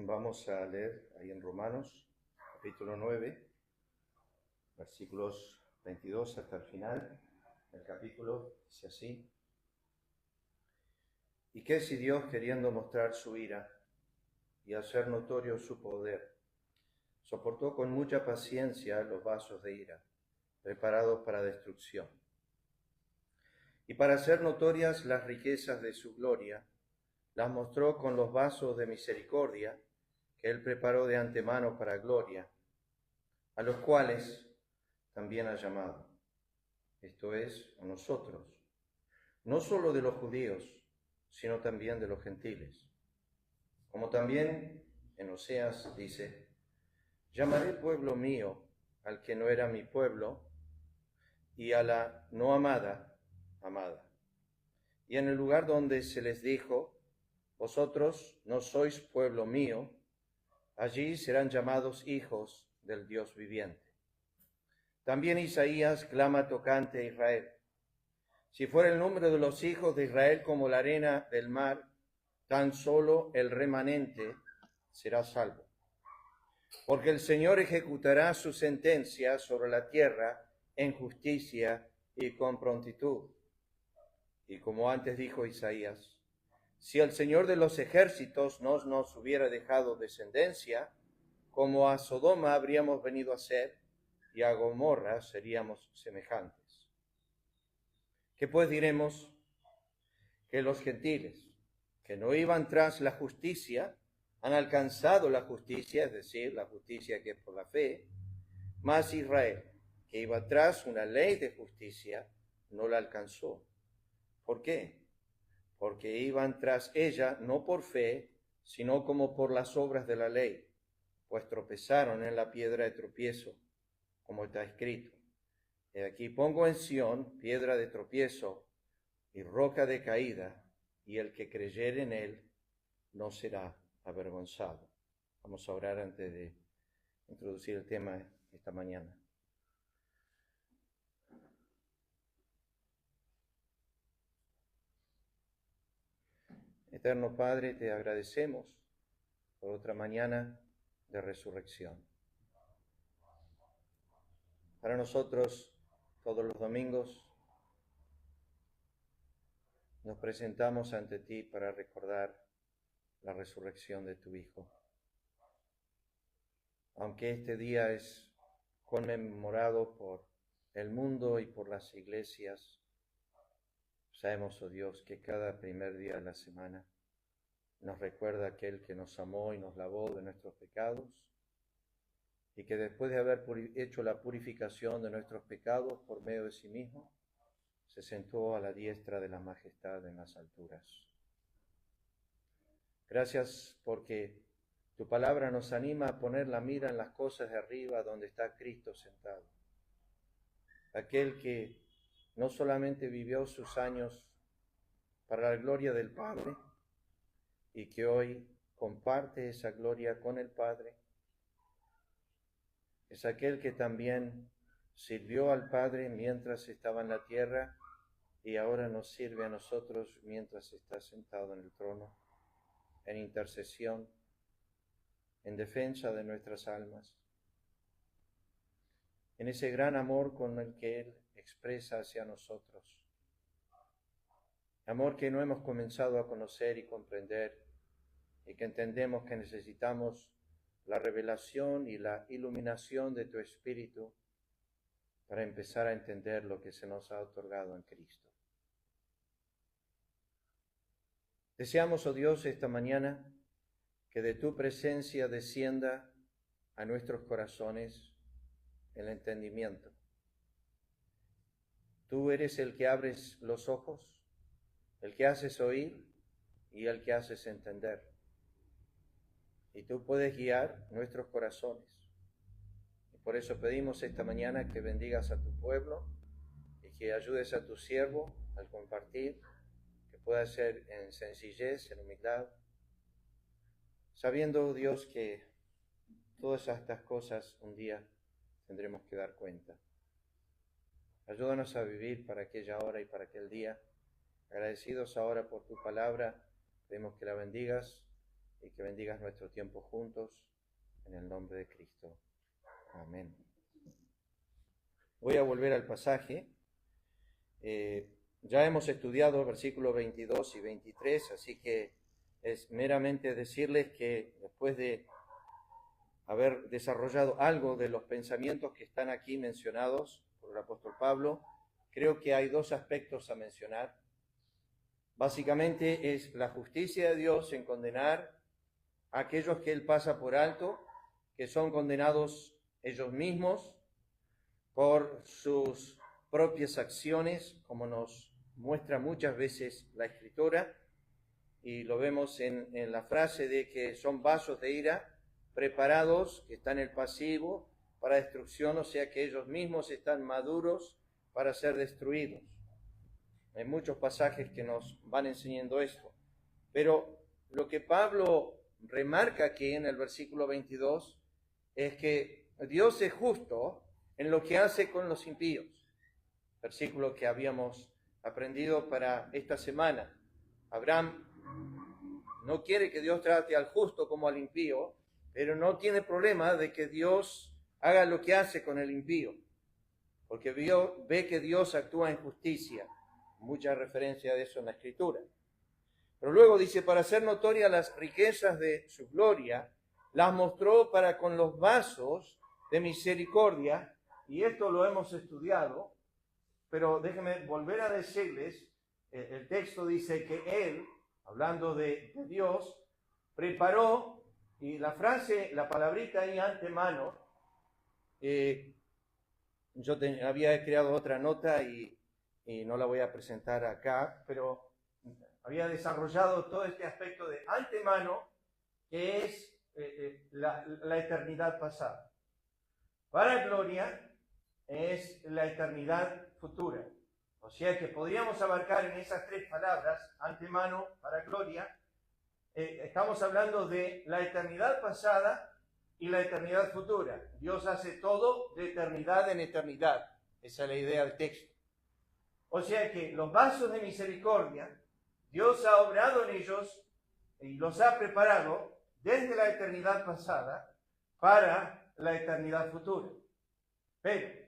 vamos a leer ahí en Romanos, capítulo 9, versículos 22 hasta el final. El capítulo dice así: ¿Y qué si Dios, queriendo mostrar su ira y hacer notorio su poder, soportó con mucha paciencia los vasos de ira, preparados para destrucción, y para hacer notorias las riquezas de su gloria, las mostró con los vasos de misericordia que Él preparó de antemano para gloria, a los cuales también ha llamado, esto es, a nosotros, no solo de los judíos, sino también de los gentiles. Como también en Oseas dice: llamaré pueblo mío al que no era mi pueblo, y a la no amada, amada. Y en el lugar donde se les dijo: vosotros no sois pueblo mío, allí serán llamados hijos del Dios viviente. También Isaías clama tocante a Israel: si fuera el número de los hijos de Israel como la arena del mar, tan solo el remanente será salvo. Porque el Señor ejecutará su sentencia sobre la tierra en justicia y con prontitud. Y como antes dijo Isaías: si el Señor de los ejércitos no nos hubiera dejado descendencia, como a Sodoma habríamos venido a ser, y a Gomorra seríamos semejantes. ¿Qué pues diremos? Que los gentiles, que no iban tras la justicia, han alcanzado la justicia, es decir, la justicia que es por la fe, mas Israel, que iba tras una ley de justicia, no la alcanzó. ¿Por qué? Porque iban tras ella no por fe, sino como por las obras de la ley, pues tropezaron en la piedra de tropiezo, como está escrito: he aquí pongo en Sión piedra de tropiezo y roca de caída, y el que creyere en él no será avergonzado. Vamos a orar antes de introducir el tema esta mañana. Eterno Padre, te agradecemos por otra mañana de resurrección. Para nosotros, todos los domingos, nos presentamos ante ti para recordar la resurrección de tu Hijo. Aunque este día es conmemorado por el mundo y por las iglesias, sabemos, oh Dios, que cada primer día de la semana nos recuerda aquel que nos amó y nos lavó de nuestros pecados, y que después de haber hecho la purificación de nuestros pecados por medio de sí mismo, se sentó a la diestra de la majestad en las alturas. Gracias porque tu palabra nos anima a poner la mira en las cosas de arriba, donde está Cristo sentado. Aquel que no solamente vivió sus años para la gloria del Padre, y que hoy comparte esa gloria con el Padre, es aquel que también sirvió al Padre mientras estaba en la tierra y ahora nos sirve a nosotros mientras está sentado en el trono, en intercesión, en defensa de nuestras almas, en ese gran amor con el que Él expresa hacia nosotros. Amor que no hemos comenzado a conocer y comprender, y que entendemos que necesitamos la revelación y la iluminación de tu Espíritu para empezar a entender lo que se nos ha otorgado en Cristo. Deseamos, oh Dios, esta mañana que de tu presencia descienda a nuestros corazones el entendimiento. Tú eres el que abres los ojos, el que haces oír y el que haces entender. Y tú puedes guiar nuestros corazones. Y por eso pedimos esta mañana que bendigas a tu pueblo y que ayudes a tu siervo al compartir, que pueda ser en sencillez, en humildad, sabiendo, Dios, que todas estas cosas un día tendremos que dar cuenta. Ayúdanos a vivir para aquella hora y para aquel día. Agradecidos ahora por tu palabra, pedimos que la bendigas y que bendigas nuestro tiempo juntos, en el nombre de Cristo. Amén. Voy a volver al pasaje. Ya hemos estudiado versículos 22 y 23, así que es meramente decirles que después de haber desarrollado algo de los pensamientos que están aquí mencionados por el apóstol Pablo, creo que hay dos aspectos a mencionar. Básicamente es la justicia de Dios en condenar a aquellos que Él pasa por alto, que son condenados ellos mismos por sus propias acciones, como nos muestra muchas veces la Escritura, y lo vemos en la frase de que son vasos de ira preparados, que están en el pasivo, para destrucción, o sea que ellos mismos están maduros para ser destruidos. Hay muchos pasajes que nos van enseñando esto, pero lo que Pablo remarca aquí en el versículo 22 es que Dios es justo en lo que hace con los impíos. Versículo que habíamos aprendido para esta semana. Abraham no quiere que Dios trate al justo como al impío, pero no tiene problema de que Dios haga lo que hace con el impío, porque ve que Dios actúa en justicia. Mucha referencia de eso en la Escritura. Pero luego dice, para hacer notorias las riquezas de su gloria, las mostró para con los vasos de misericordia, y esto lo hemos estudiado, pero déjenme volver a decirles, el texto dice que Él, hablando de Dios, preparó, y la frase, la palabrita ahí antemano, yo había creado otra nota y no la voy a presentar acá, pero había desarrollado todo este aspecto de antemano, que es la eternidad pasada. Para gloria es la eternidad futura. O sea que podríamos abarcar en esas tres palabras, antemano, para gloria, estamos hablando de la eternidad pasada y la eternidad futura. Dios hace todo de eternidad en eternidad. Esa es la idea del texto. O sea que los vasos de misericordia, Dios ha obrado en ellos y los ha preparado desde la eternidad pasada para la eternidad futura. Pero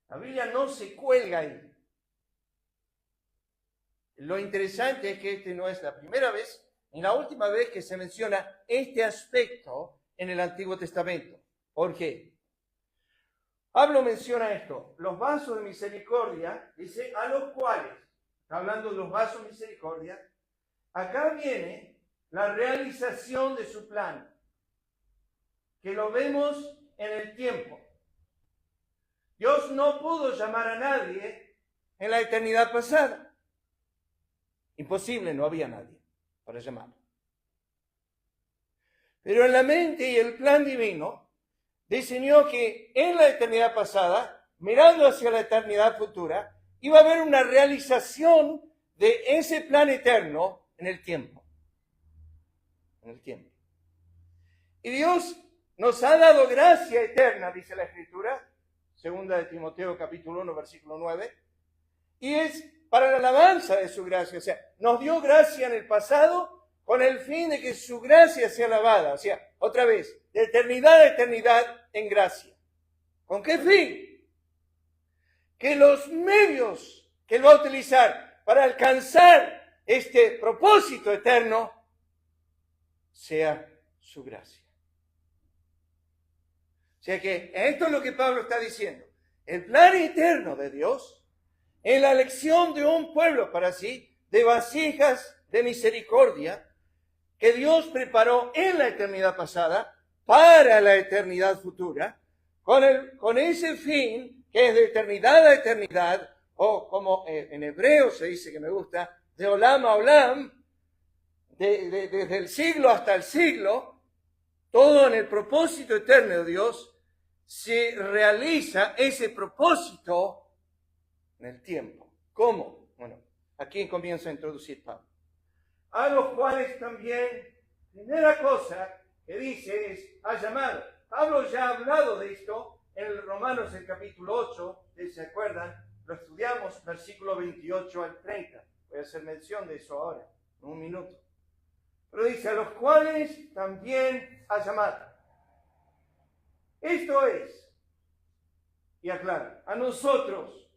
la Biblia no se cuelga ahí. Lo interesante es que este no es la primera vez ni la última vez que se menciona este aspecto en el Antiguo Testamento. ¿Por qué? Pablo menciona esto, los vasos de misericordia, dice, a los cuales, está hablando de los vasos de misericordia, acá viene la realización de su plan, que lo vemos en el tiempo. Dios no pudo llamar a nadie en la eternidad pasada. Imposible, no había nadie para llamarlo. Pero en la mente y el plan divino, diseñó que en la eternidad pasada, mirando hacia la eternidad futura, iba a haber una realización de ese plan eterno en el tiempo. En el tiempo. Y Dios nos ha dado gracia eterna, dice la Escritura, segunda de Timoteo capítulo 1, versículo 9, y es para la alabanza de su gracia. O sea, nos dio gracia en el pasado con el fin de que su gracia sea alabada. O sea, otra vez, de eternidad a eternidad en gracia. ¿Con qué fin? Que los medios que Él va a utilizar para alcanzar este propósito eterno sea su gracia. O sea que esto es lo que Pablo está diciendo. El plan eterno de Dios en la elección de un pueblo para sí, de vasijas de misericordia, que Dios preparó en la eternidad pasada para la eternidad futura, con ese fin que es de eternidad a eternidad, o como en hebreo se dice que me gusta, de olam a olam, desde el siglo hasta el siglo, todo en el propósito eterno de Dios, se realiza ese propósito en el tiempo. ¿Cómo? Bueno, aquí comienza a introducir Pablo. A los cuales también, primera cosa que dice es, ha llamado. Pablo ya ha hablado de esto en el Romanos, el capítulo 8, ¿se acuerdan? Lo estudiamos, versículo 28 al 30. Voy a hacer mención de eso ahora, en un minuto. Pero dice, a los cuales también ha llamado. Esto es, y aclara, a nosotros.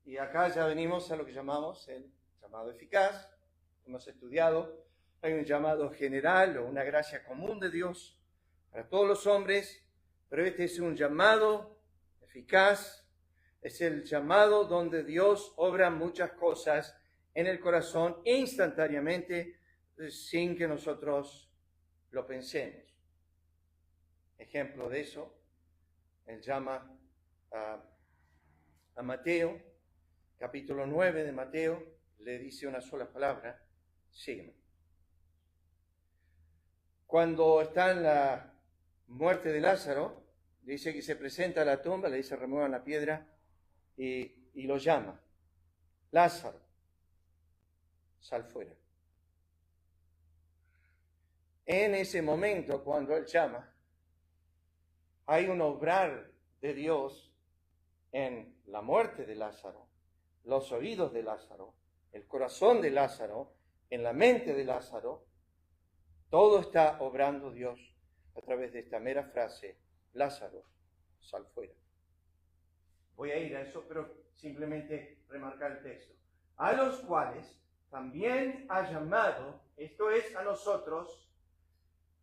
Y acá ya venimos a lo que llamamos el llamado eficaz. Hemos estudiado, hay un llamado general o una gracia común de Dios para todos los hombres, pero este es un llamado eficaz. Es el llamado donde Dios obra muchas cosas en el corazón instantáneamente sin que nosotros lo pensemos. Ejemplo de eso, Él llama a Mateo, capítulo 9 de Mateo, le dice una sola palabra, sígueme. Cuando está en la muerte de Lázaro, dice que se presenta a la tumba, le dice remuevan la piedra y lo llama. Lázaro, sal fuera. En ese momento, cuando Él llama, hay un obrar de Dios en la muerte de Lázaro, los oídos de Lázaro, el corazón de Lázaro, en la mente de Lázaro. Todo está obrando Dios a través de esta mera frase, Lázaro, sal fuera. Voy a ir a eso, pero simplemente remarcar el texto. A los cuales también ha llamado, esto es a nosotros.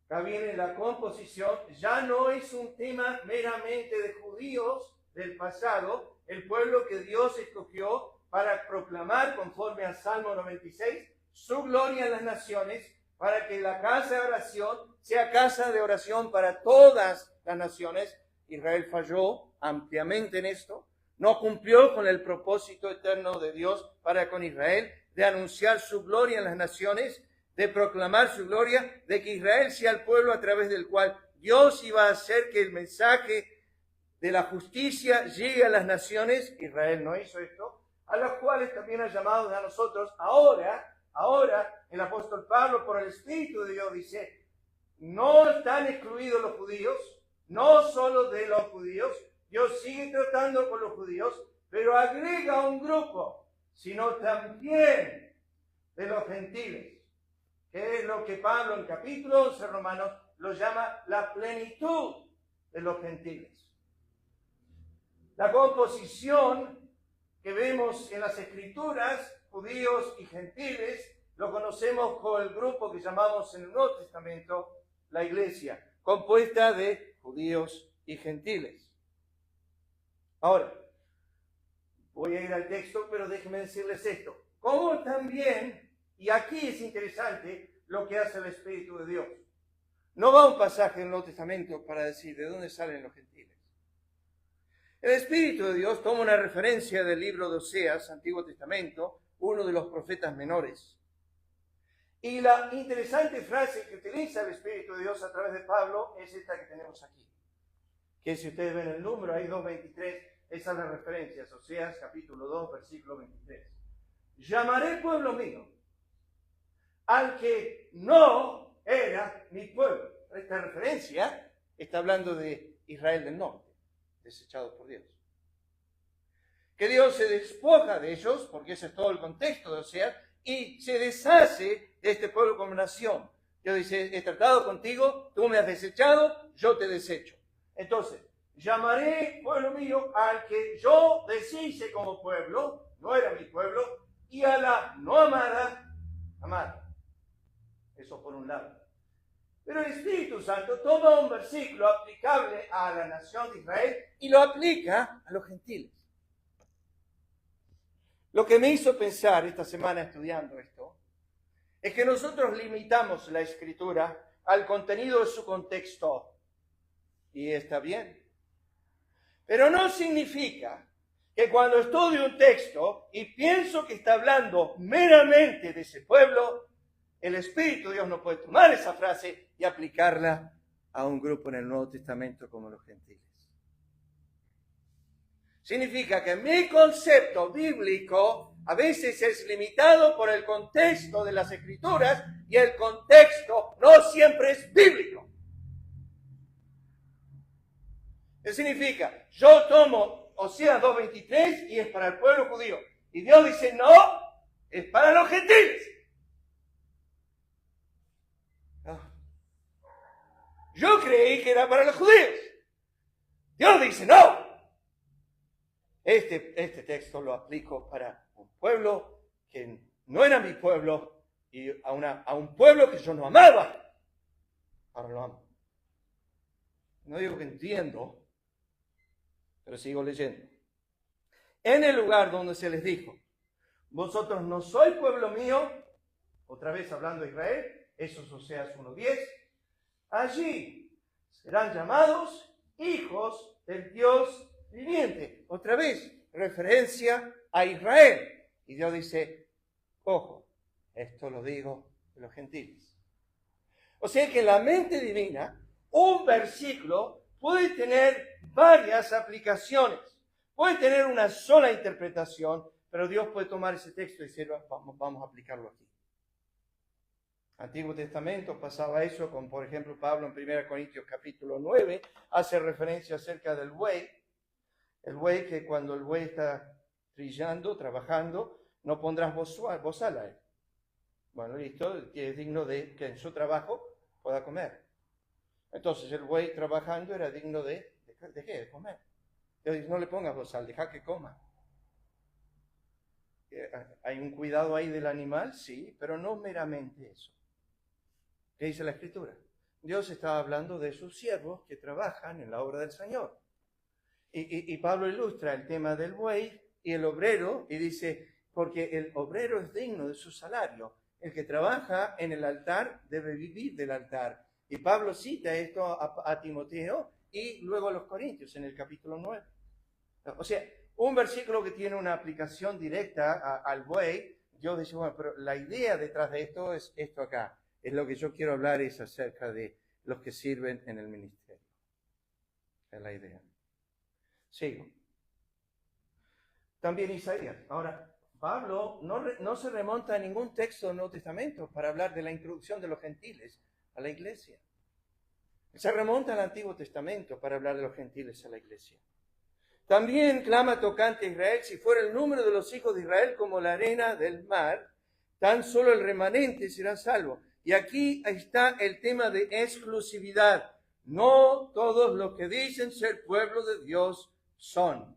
Acá viene la composición, ya no es un tema meramente de judíos del pasado, el pueblo que Dios escogió para proclamar, conforme al Salmo 96, su gloria en las naciones, para que la casa de oración sea casa de oración para todas las naciones. Israel falló ampliamente en esto, no cumplió con el propósito eterno de Dios para con Israel, de anunciar su gloria en las naciones, de proclamar su gloria, de que Israel sea el pueblo a través del cual Dios iba a hacer que el mensaje de la justicia llegue a las naciones. Israel no hizo esto, a los cuales también ha llamado a nosotros. Ahora, el apóstol Pablo, por el Espíritu de Dios, dice, no están excluidos los judíos, no solo de los judíos, Dios sigue tratando con los judíos, pero agrega un grupo, sino también de los gentiles, que es lo que Pablo en capítulo 11 Romanos lo llama la plenitud de los gentiles. La composición que vemos en las Escrituras, judíos y gentiles, lo conocemos con el grupo que llamamos en el Nuevo Testamento la Iglesia, compuesta de judíos y gentiles. Ahora, voy a ir al texto, pero déjenme decirles esto. Como también, y aquí es interesante lo que hace el Espíritu de Dios. No va un pasaje en el Nuevo Testamento para decir de dónde salen los gentiles. El Espíritu de Dios toma una referencia del libro de Oseas, Antiguo Testamento, uno de los profetas menores. Y la interesante frase que utiliza el Espíritu de Dios a través de Pablo es esta que tenemos aquí. Que si ustedes ven el número, ahí 2.23, esa es la referencia, Oseas capítulo 2, versículo 23. Llamaré pueblo mío al que no era mi pueblo. Esta referencia está hablando de Israel del norte, desechados por Dios. Que Dios se despoja de ellos, porque ese es todo el contexto de Oseas, y se deshace de este pueblo como nación. Dios dice, he tratado contigo, tú me has desechado, yo te desecho. Entonces, llamaré pueblo mío al que yo deshice como pueblo, no era mi pueblo, y a la no amada, amada. Eso por un lado. Pero el Espíritu Santo toma un versículo aplicable a la nación de Israel y lo aplica a los gentiles. Lo que me hizo pensar esta semana estudiando esto es que nosotros limitamos la Escritura al contenido de su contexto. Y está bien. Pero no significa que cuando estudio un texto y pienso que está hablando meramente de ese pueblo, el Espíritu de Dios no puede tomar esa frase y aplicarla a un grupo en el Nuevo Testamento como los gentiles. Significa que mi concepto bíblico a veces es limitado por el contexto de las Escrituras y el contexto no siempre es bíblico. ¿Qué significa? Yo tomo Oseas 2.23 y es para el pueblo judío. Y Dios dice, no, es para los gentiles. Yo creí que era para los judíos. Dios dice, no. Este texto lo aplico para un pueblo que no era mi pueblo y a un pueblo que yo no amaba. Ahora lo amo. No digo que entiendo, pero sigo leyendo. En el lugar donde se les dijo, vosotros no sois pueblo mío, otra vez hablando de Israel, eso es Oseas 1:10, allí serán llamados hijos del Dios viviente. Otra vez, referencia a Israel. Y Dios dice, ojo, esto lo digo de los gentiles. O sea que en la mente divina, un versículo puede tener varias aplicaciones. Puede tener una sola interpretación, pero Dios puede tomar ese texto y decir, vamos a aplicarlo aquí. Antiguo Testamento pasaba eso con, por ejemplo, Pablo en 1 Corintios capítulo 9, hace referencia acerca del buey. El buey, que cuando el buey está trillando, trabajando, no pondrás bozal a él. Bueno, listo, es digno de que en su trabajo pueda comer. Entonces el buey trabajando era digno ¿de qué? De comer. Dios dice, no le pongas bozal, deja que coma. ¿Hay un cuidado ahí del animal? Sí, pero no meramente eso. ¿Qué dice la Escritura? Dios estaba hablando de sus siervos que trabajan en la obra del Señor. Y Pablo ilustra el tema del buey y el obrero y dice, porque el obrero es digno de su salario. El que trabaja en el altar debe vivir del altar. Y Pablo cita esto a Timoteo y luego a los Corintios en el capítulo 9. O sea, un versículo que tiene una aplicación directa al buey, Dios dice, bueno, pero la idea detrás de esto es esto acá. Es lo que yo quiero hablar, es acerca de los que sirven en el ministerio. Es la idea. Sigo. También Isaías. Ahora, Pablo no se remonta a ningún texto del Nuevo Testamento para hablar de la introducción de los gentiles a la iglesia. Se remonta al Antiguo Testamento para hablar de los gentiles a la iglesia. También clama tocante a Israel, si fuera el número de los hijos de Israel como la arena del mar, tan solo el remanente será salvo. Y aquí está el tema de exclusividad. No todos los que dicen ser pueblo de Dios son.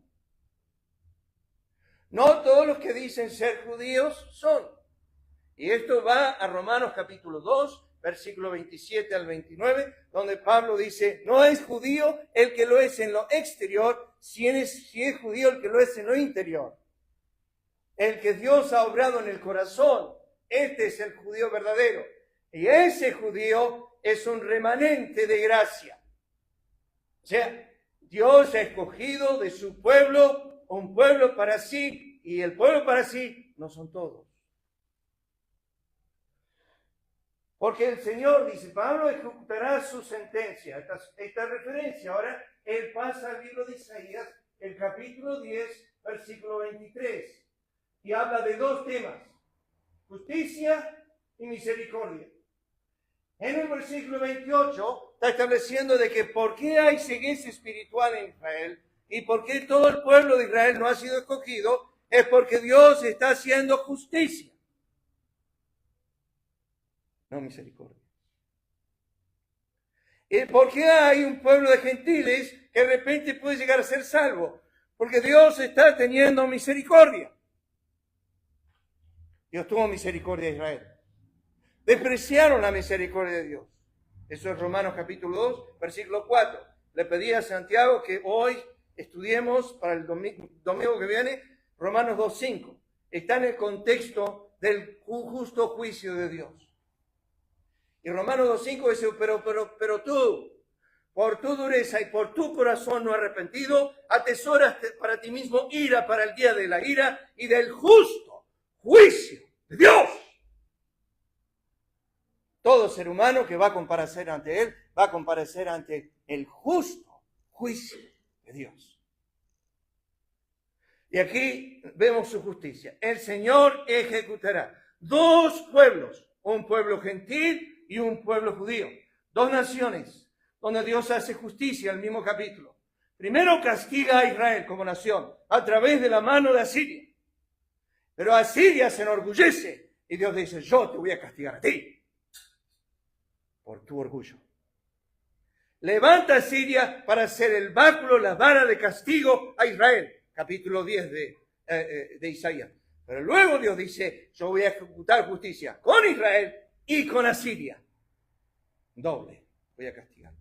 No todos los que dicen ser judíos son. Y esto va a Romanos capítulo 2, versículo 27 al 29, donde Pablo dice, no es judío el que lo es en lo exterior, si es judío el que lo es en lo interior. El que Dios ha obrado en el corazón, este es el judío verdadero. Y ese judío es un remanente de gracia. O sea, Dios ha escogido de su pueblo un pueblo para sí, y el pueblo para sí no son todos. Porque el Señor, dice Pablo, ejecutará su sentencia. Esta referencia. Ahora, él pasa al libro de Isaías, el capítulo 10, versículo 23. Y habla de dos temas. Justicia y misericordia. En el versículo 28 está estableciendo de que por qué hay ceguez espiritual en Israel y por qué todo el pueblo de Israel no ha sido escogido, es porque Dios está haciendo justicia. No misericordia. ¿Y por qué hay un pueblo de gentiles que de repente puede llegar a ser salvo? Porque Dios está teniendo misericordia. Dios tuvo misericordia de Israel. Despreciaron la misericordia de Dios. Eso es Romanos capítulo 2, versículo 4. Le pedí a Santiago que hoy estudiemos para el domingo que viene Romanos 2:5. Está en el contexto del justo juicio de Dios. Y Romanos 2:5 dice, pero tú, por tu dureza y por tu corazón no arrepentido, atesoras para ti mismo ira para el día de la ira y del justo juicio de Dios. Todo ser humano que va a comparecer ante Él, va a comparecer ante el justo juicio de Dios. Y aquí vemos su justicia. El Señor ejecutará dos pueblos, un pueblo gentil y un pueblo judío. Dos naciones donde Dios hace justicia en el mismo capítulo. Primero castiga a Israel como nación a través de la mano de Asiria. Pero Asiria se enorgullece y Dios dice, yo te voy a castigar a ti por tu orgullo. levanta a Siria para hacer el báculo, la vara de castigo a Israel. Capítulo 10 de Isaías. Pero luego Dios dice, yo voy a ejecutar justicia con Israel y con Asiria. Doble, voy a castigar.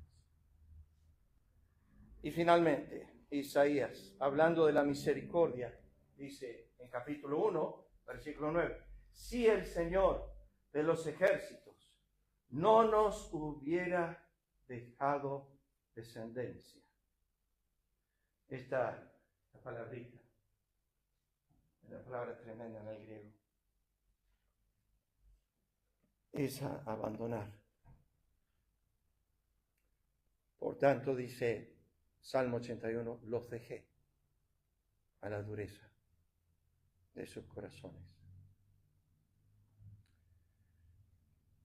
Y finalmente, Isaías, hablando de la misericordia, dice en capítulo 1, versículo 9, si el Señor de los ejércitos no nos hubiera dejado descendencia. Esta palabrita, una palabra tremenda en el griego, es abandonar. Por tanto, dice Salmo 81, los dejé a la dureza de sus corazones.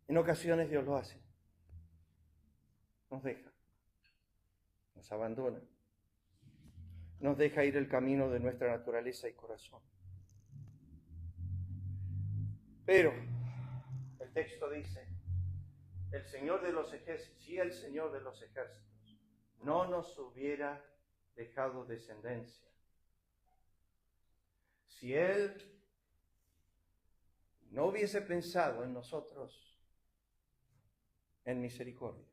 En ocasiones Dios lo hace. Nos deja, nos abandona, nos deja ir el camino de nuestra naturaleza y corazón. Pero el texto dice, el Señor de los ejércitos, si el Señor de los ejércitos no nos hubiera dejado descendencia, si Él no hubiese pensado en nosotros en misericordia,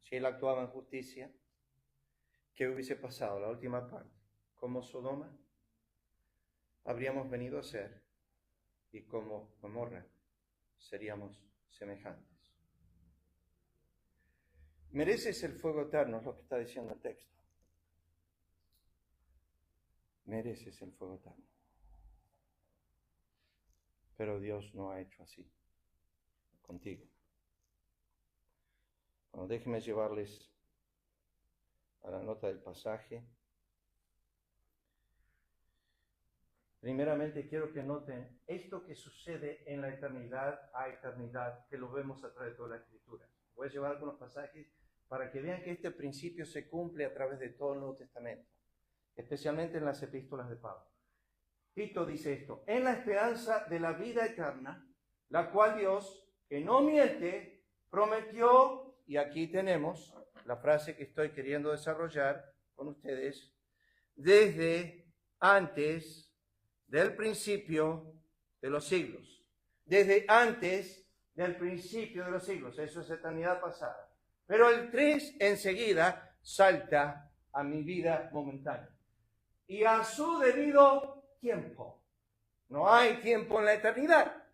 si Él actuaba en justicia, ¿qué hubiese pasado? La última parte, como Sodoma, habríamos venido a ser, y como Gomorra, seríamos semejantes. Mereces el fuego eterno, es lo que está diciendo el texto. Mereces el fuego eterno. Pero Dios no ha hecho así contigo. Bueno, déjenme llevarles a la nota del pasaje. Primeramente quiero que noten esto que sucede en la eternidad a eternidad, que lo vemos a través de toda la Escritura. Voy a llevar algunos pasajes para que vean que este principio se cumple a través de todo el Nuevo Testamento, especialmente en las epístolas de Pablo. Tito dice esto, en la esperanza de la vida eterna, la cual Dios, que no miente, prometió, y aquí tenemos la frase que estoy queriendo desarrollar con ustedes, desde antes del principio de los siglos. Desde antes del principio de los siglos, eso es eternidad pasada. Pero el 3 enseguida salta a mi vida momentánea. Y a su debido tiempo. No hay tiempo en la eternidad.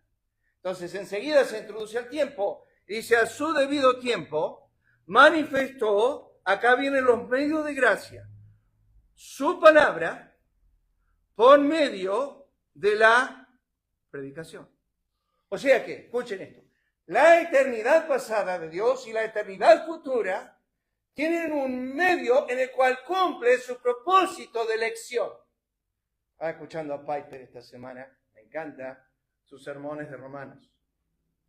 Entonces enseguida se introduce el tiempo. Y dice, a su debido tiempo manifestó, acá vienen los medios de gracia, su palabra por medio de la predicación. O sea que, escuchen esto, la eternidad pasada de Dios y la eternidad futura tienen un medio en el cual cumple su propósito de elección. Estaba escuchando a Piper esta semana, me encanta sus sermones de Romanos.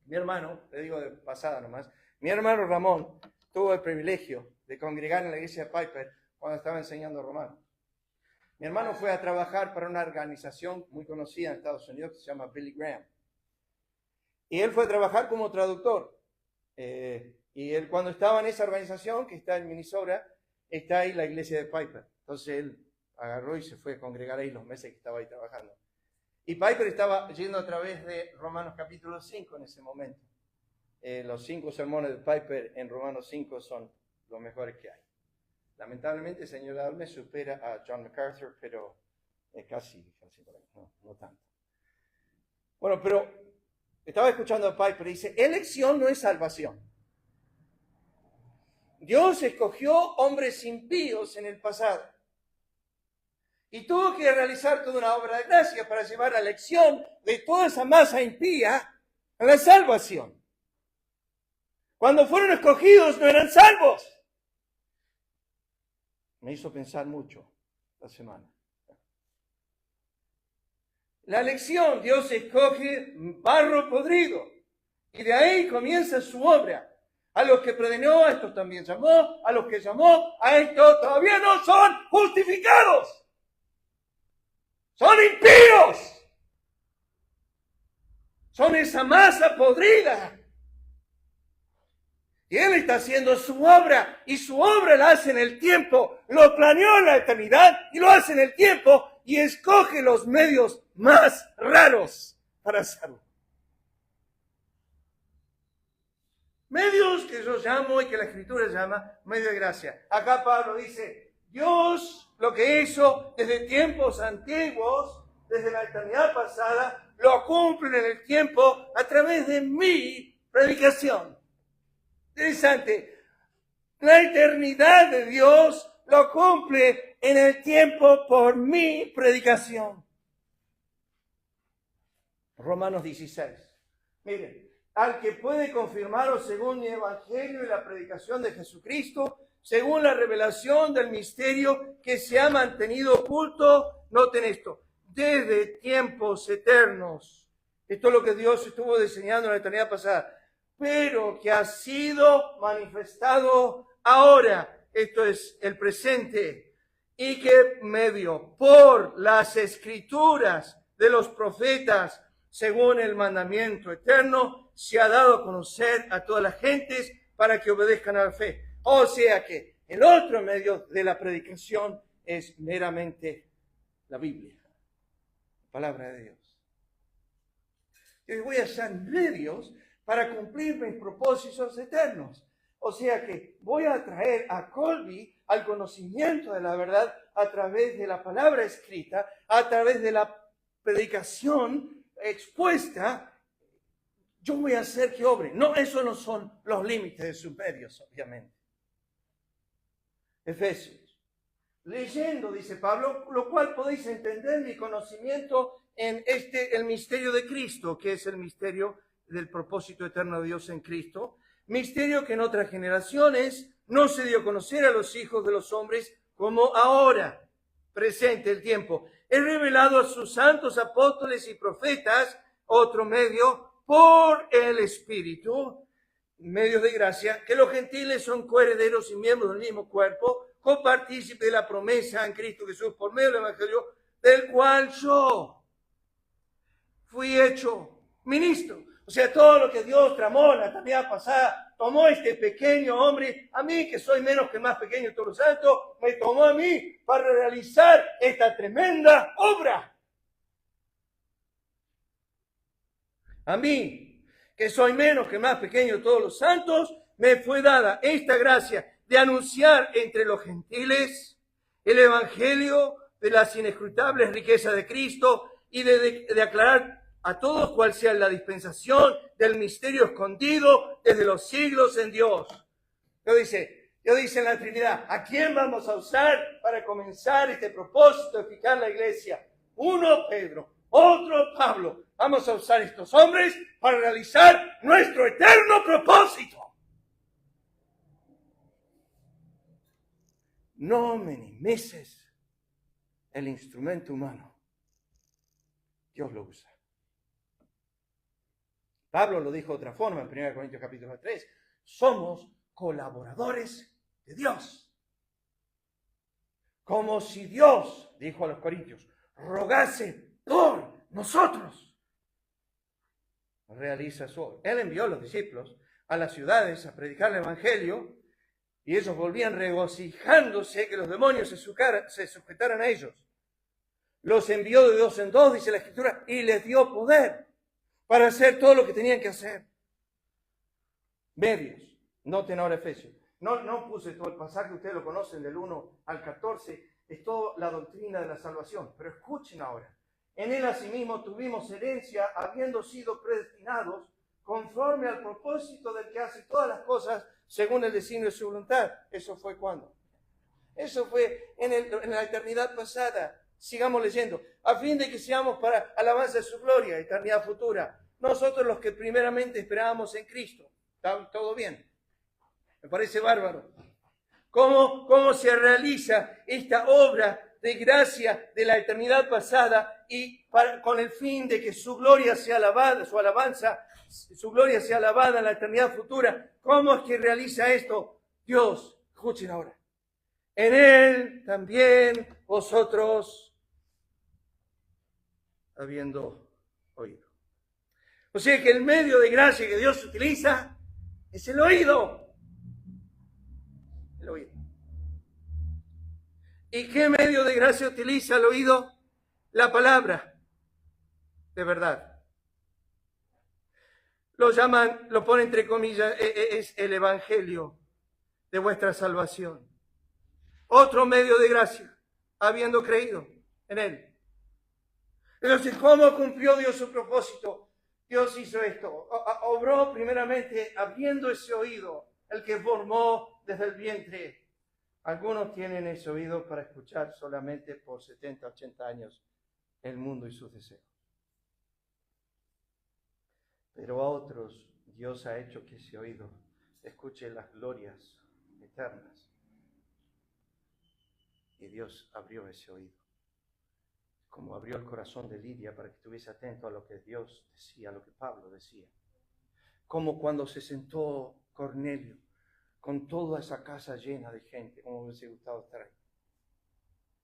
Mi hermano, le digo de pasada nomás, mi hermano Ramón tuvo el privilegio de congregar en la iglesia de Piper cuando estaba enseñando Romanos. Mi hermano fue a trabajar para una organización muy conocida en Estados Unidos que se llama Billy Graham. Y él fue a trabajar como traductor. Y él, cuando estaba en esa organización, que está en Minnesota, está ahí la iglesia de Piper. Entonces él agarró y se fue a congregar ahí los meses que estaba ahí trabajando. Y Piper estaba yendo a través de Romanos capítulo 5 en ese momento. Los 5 sermones de Piper en Romanos 5 son los mejores que hay. Lamentablemente el señor Alme supera a John MacArthur, pero casi por ahí, no tanto. Bueno, pero estaba escuchando a Piper y dice, elección no es salvación. Dios escogió hombres impíos en el pasado. Y tuvo que realizar toda una obra de gracia para llevar a la elección de toda esa masa impía a la salvación. Cuando fueron escogidos no eran salvos. Me hizo pensar mucho la semana. La elección, Dios escoge barro podrido. Y de ahí comienza su obra. A los que predestinó, a estos también llamó. A los que llamó, a estos todavía no son justificados. Son impíos. Son esa masa podrida Y Él está haciendo su obra, y su obra la hace en el tiempo, lo planeó en la eternidad y lo hace en el tiempo, y escoge los medios más raros para hacerlo. Medios que yo llamo y que la Escritura llama medio de gracia. Acá Pablo dice, Dios lo que hizo desde tiempos antiguos, desde la eternidad pasada, lo cumple en el tiempo a través de mi predicación. Interesante. La eternidad de Dios lo cumple en el tiempo por mi predicación. Romanos 16. Miren, al que puede confirmaros según mi evangelio y la predicación de Jesucristo, según la revelación del misterio que se ha mantenido oculto, noten esto, desde tiempos eternos. Esto es lo que Dios estuvo diseñando en la eternidad pasada, pero que ha sido manifestado ahora, esto es el presente, y que medio por las escrituras de los profetas, según el mandamiento eterno, se ha dado a conocer a todas las gentes para que obedezcan a la fe. O sea que el otro medio de la predicación es meramente la Biblia, la palabra de Dios. Yo voy a usar medios para cumplir mis propósitos eternos. O sea que voy a traer a Colby al conocimiento de la verdad a través de la palabra escrita, a través de la predicación expuesta. Yo voy a hacer que obre. No, esos no son los límites de sus medios, obviamente. Efesios. Leyendo, dice Pablo, lo cual podéis entender mi conocimiento en el misterio de Cristo, que es el misterio del propósito eterno de Dios en Cristo. Misterio que en otras generaciones no se dio a conocer a los hijos de los hombres como ahora, presente el tiempo. He revelado a sus santos apóstoles y profetas, otro medio, por el Espíritu, medios de gracia, que los gentiles son coherederos y miembros del mismo cuerpo, copartícipes de la promesa en Cristo Jesús por medio del Evangelio, del cual yo fui hecho ministro. O sea, todo lo que Dios tramó en la eternidad pasada, tomó este pequeño hombre, a mí que soy menos que el más pequeño de todos los santos, me tomó a mí para realizar esta tremenda obra. A mí, que soy menos que el más pequeño de todos los santos, me fue dada esta gracia de anunciar entre los gentiles el evangelio de las inescrutables riquezas de Cristo y de aclarar a todos cuál sea la dispensación del misterio escondido desde los siglos en Dios. Dios dice en la Trinidad, ¿a quién vamos a usar para comenzar este propósito de edificar la iglesia? Uno, Pedro, otro, Pablo. Vamos a usar estos hombres para realizar nuestro eterno propósito. No minimices el instrumento humano. Dios lo usa. Pablo lo dijo de otra forma en 1 Corintios capítulo 3. Somos colaboradores de Dios. Como si Dios, dijo a los corintios, rogase por nosotros. Realiza su obra. Él envió a los discípulos a las ciudades a predicar el evangelio y ellos volvían regocijándose que los demonios se sujetaran a ellos. Los envió de dos en dos, dice la Escritura, y les dio poder para hacer todo lo que tenían que hacer. Medios. Noten ahora Efesios. No puse todo el pasaje, ustedes lo conocen del 1 al 14, es toda la doctrina de la salvación. Pero escuchen ahora. En él asimismo tuvimos herencia, habiendo sido predestinados conforme al propósito del que hace todas las cosas según el designio de su voluntad. ¿Eso fue cuándo? Eso fue en la eternidad pasada. Sigamos leyendo. A fin de que seamos para alabanza de su gloria, eternidad futura. Nosotros los que primeramente esperábamos en Cristo. ¿Está todo bien? Me parece bárbaro. ¿Cómo se realiza esta obra de gracia de la eternidad pasada y con el fin de que su gloria sea alabada, su alabanza, su gloria sea alabada en la eternidad futura? ¿Cómo es que realiza esto? Dios, escuchen ahora. En él también vosotros, habiendo oído. O sea que el medio de gracia que Dios utiliza es el oído. ¿Y qué medio de gracia utiliza el oído? La palabra de verdad. Lo llaman, lo pone entre comillas, es el evangelio de vuestra salvación. Otro medio de gracia, habiendo creído en él. Entonces, ¿cómo cumplió Dios su propósito? Dios hizo esto. Obró primeramente abriendo ese oído, el que formó desde el vientre. Algunos tienen ese oído para escuchar solamente por 70, 80 años el mundo y sus deseos. Pero a otros Dios ha hecho que ese oído escuche las glorias eternas. Y Dios abrió ese oído. Como abrió el corazón de Lidia para que estuviese atento a lo que Dios decía, a lo que Pablo decía. Como cuando se sentó Cornelio con toda esa casa llena de gente, como hubiese gustado estar ahí.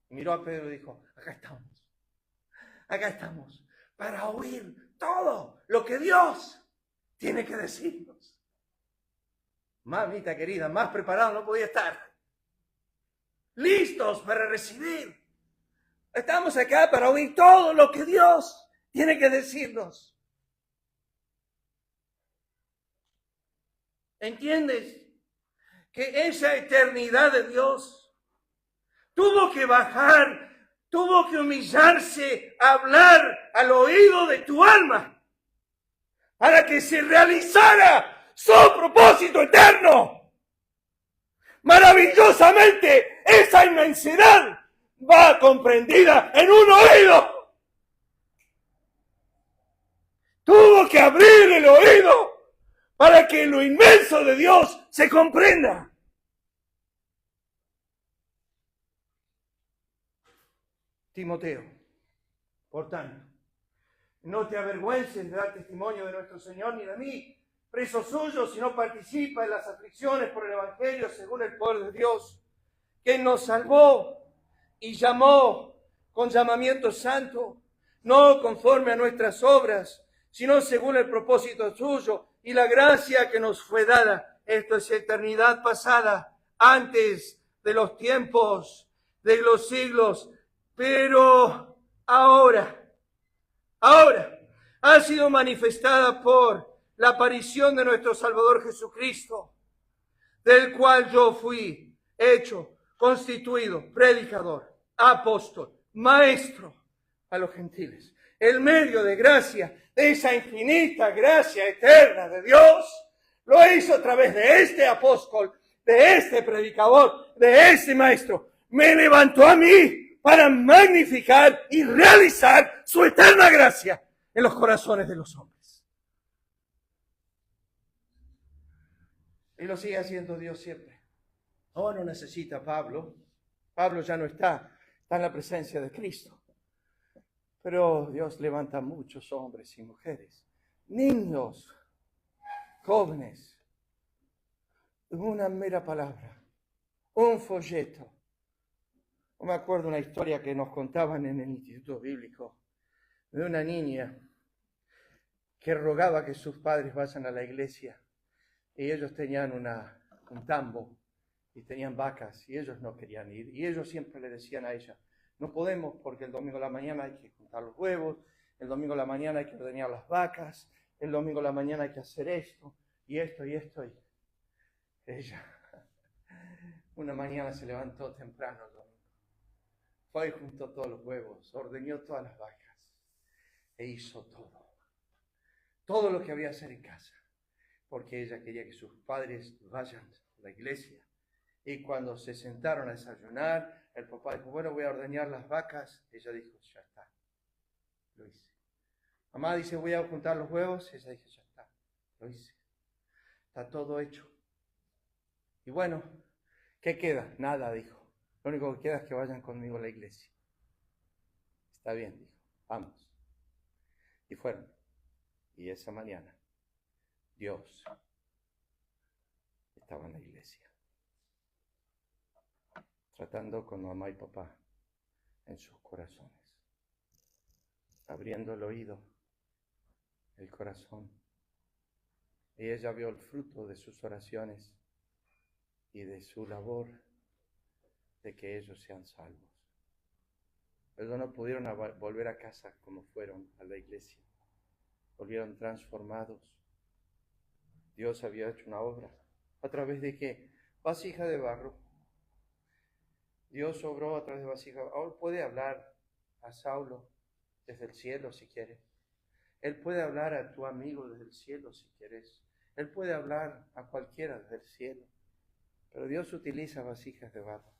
Miró a Pedro y dijo, acá estamos, para oír todo lo que Dios tiene que decirnos. Mamita querida, más preparado no podía estar. Listos para recibir. Estamos acá para oír todo lo que Dios tiene que decirnos. ¿Entiendes? Que esa eternidad de Dios tuvo que bajar, tuvo que humillarse, hablar al oído de tu alma para que se realizara su propósito eterno. Maravillosamente, esa inmensidad va comprendida en un oído. Tuvo que abrir el oído para que lo inmenso de Dios se comprenda. Timoteo, por tanto, no te avergüences de dar testimonio de nuestro Señor ni de mí, preso suyo, si no participa en las aflicciones por el Evangelio según el poder de Dios, que nos salvó y llamó con llamamiento santo, no conforme a nuestras obras, sino según el propósito suyo y la gracia que nos fue dada. Esto es eternidad pasada, antes de los tiempos, de los siglos, pero ahora ha sido manifestada por la aparición de nuestro Salvador Jesucristo, del cual yo fui hecho, constituido, predicador, apóstol, maestro a los gentiles. El medio de gracia, de esa infinita gracia eterna de Dios, lo hizo a través de este apóstol, de este predicador, de este maestro. Me levantó a mí para magnificar y realizar su eterna gracia en los corazones de los hombres. Y lo sigue haciendo Dios siempre. No necesita Pablo. Pablo ya no está en la presencia de Cristo. Pero Dios levanta muchos hombres y mujeres, niños, jóvenes, una mera palabra, un folleto. No me acuerdo una historia que nos contaban en el Instituto Bíblico de una niña que rogaba que sus padres vayan a la iglesia y ellos tenían un tambo y tenían vacas y ellos no querían ir y ellos siempre le decían a ella, no podemos porque el domingo a la mañana hay que juntar los huevos, el domingo a la mañana hay que ordeñar las vacas, el domingo a la mañana hay que hacer esto y esto y esto. Y ella una mañana se levantó temprano el domingo, fue y juntó todos los huevos, ordeñó todas las vacas e hizo todo lo que había que hacer en casa, porque ella quería que sus padres vayan a la iglesia. Y cuando se sentaron a desayunar, el papá dijo, bueno, voy a ordeñar las vacas. Ella dijo, ya está, lo hice. Mamá dice, voy a juntar los huevos. Ella dijo, ya está, lo hice. Está todo hecho. Y bueno, ¿qué queda? Nada, dijo. Lo único que queda es que vayan conmigo a la iglesia. Está bien, dijo, vamos. Y fueron. Y esa mañana, Dios estaba en la iglesia, tratando con mamá y papá en sus corazones, abriendo el oído, el corazón. Y ella vio el fruto de sus oraciones y de su labor de que ellos sean salvos. Ellos no pudieron volver a casa como fueron a la iglesia. Volvieron transformados. Dios había hecho una obra. ¿A través de qué? Vasija de barro. Dios obró a través de vasija. Ahora puede hablar a Saulo desde el cielo si quiere. Él puede hablar a tu amigo desde el cielo si quieres. Él puede hablar a cualquiera desde el cielo. Pero Dios utiliza vasijas de barro.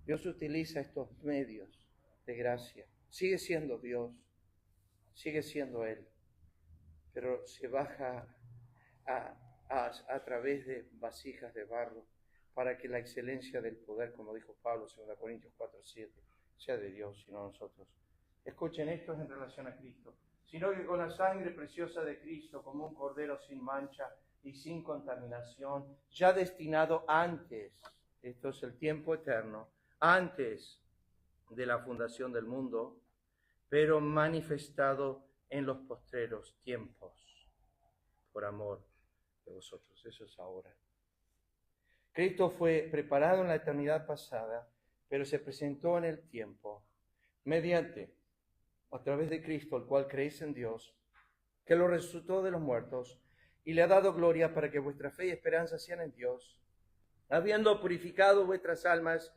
Dios utiliza estos medios de gracia. Sigue siendo Dios. Sigue siendo Él. Pero se baja a través de vasijas de barro para que la excelencia del poder, como dijo Pablo en 2 Corintios 4:7, sea de Dios y no nosotros. Escuchen, esto es en relación a Cristo. Sino que con la sangre preciosa de Cristo, como un cordero sin mancha y sin contaminación, ya destinado antes, esto es el tiempo eterno, antes de la fundación del mundo, pero manifestado en los postreros tiempos, por amor de vosotros. Eso es ahora. Cristo fue preparado en la eternidad pasada, pero se presentó en el tiempo, mediante, a través de Cristo, el cual creéis en Dios, que lo resucitó de los muertos, y le ha dado gloria para que vuestra fe y esperanza sean en Dios, habiendo purificado vuestras almas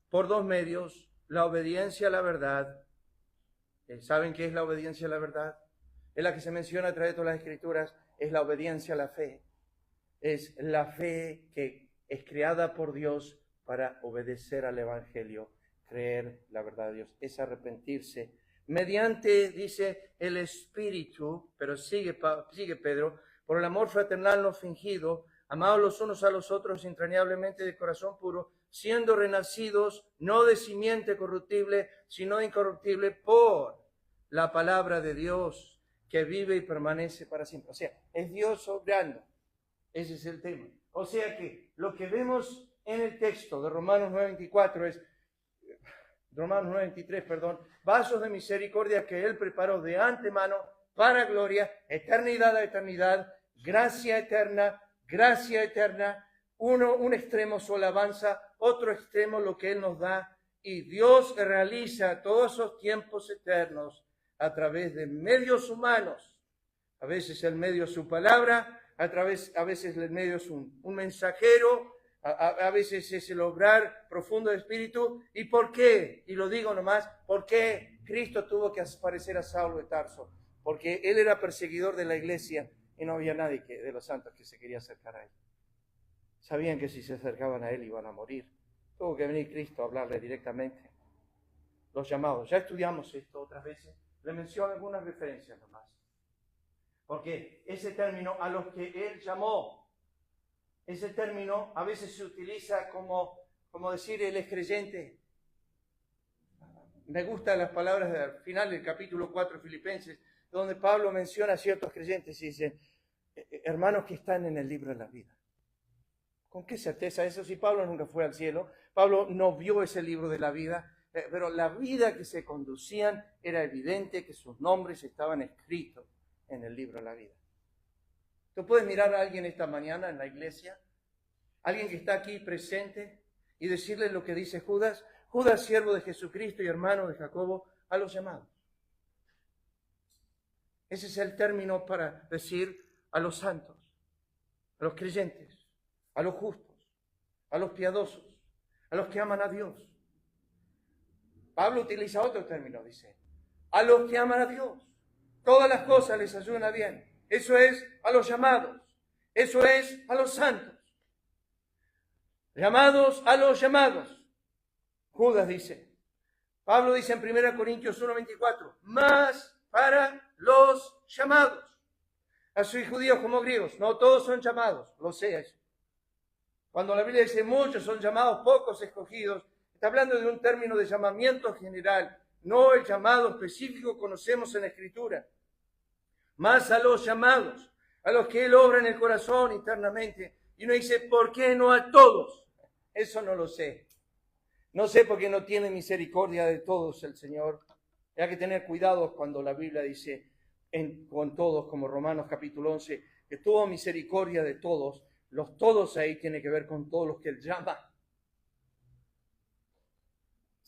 por dos medios, la obediencia a la verdad. ¿Saben qué es la obediencia a la verdad? Es la que se menciona a través de todas las Escrituras, es la obediencia a la fe. Es la fe que es creada por Dios para obedecer al Evangelio, creer la verdad de Dios, es arrepentirse. Mediante, dice, el Espíritu, pero sigue Pedro, por el amor fraternal no fingido, amados los unos a los otros entrañablemente de corazón puro, siendo renacidos no de simiente corruptible, sino incorruptible por la palabra de Dios que vive y permanece para siempre. O sea, es Dios obrando. Ese es el tema. O sea que lo que vemos en el texto de Romanos 9:23, perdón, vasos de misericordia que Él preparó de antemano para gloria, eternidad a eternidad, gracia eterna, un extremo solo avanza, otro extremo lo que Él nos da, y Dios realiza todos esos tiempos eternos a través de medios humanos. A veces el medio es su palabra, a veces el medio es un mensajero, a veces es el obrar profundo del Espíritu. ¿Y por qué? Y lo digo nomás, ¿por qué Cristo tuvo que aparecer a Saulo de Tarso? Porque él era perseguidor de la iglesia y no había nadie de los santos que se quería acercar a él. Sabían que si se acercaban a él iban a morir. Tuvo que venir Cristo a hablarle directamente. Los llamados. Ya estudiamos esto otras veces. Le menciono algunas referencias nomás. Porque ese término, a los que Él llamó, ese término a veces se utiliza como decir Él es creyente. Me gustan las palabras del final del capítulo 4 de Filipenses, donde Pablo menciona a ciertos creyentes y dice, hermanos que están en el libro de la vida. ¿Con qué certeza eso? Si Pablo nunca fue al cielo, Pablo no vio ese libro de la vida, pero la vida que se conducían era evidente que sus nombres estaban escritos en el libro de la vida. Tú puedes mirar a alguien esta mañana en la iglesia, alguien que está aquí presente, y decirle lo que dice Judas, Judas, siervo de Jesucristo y hermano de Jacobo, a los llamados. Ese es el término para decir a los santos, a los creyentes, a los justos, a los piadosos, a los que aman a Dios. Pablo utiliza otro término, dice, a los que aman a Dios. Todas las cosas les ayudan a bien. Eso es a los llamados. Eso es a los santos. Llamados a los llamados. Judas dice. Pablo dice en 1 Corintios 1:24, más para los llamados. Así judíos como griegos. No todos son llamados, lo sé eso. Cuando la Biblia dice muchos son llamados, pocos escogidos, está hablando de un término de llamamiento general. No el llamado específico que conocemos en la Escritura. Más a los llamados, a los que Él obra en el corazón internamente. Y uno dice, ¿por qué no a todos? Eso no lo sé. No sé por qué no tiene misericordia de todos el Señor. Hay que tener cuidado cuando la Biblia dice con todos, como Romanos capítulo 11, que tuvo misericordia de todos. Los todos ahí tiene que ver con todos los que Él llama.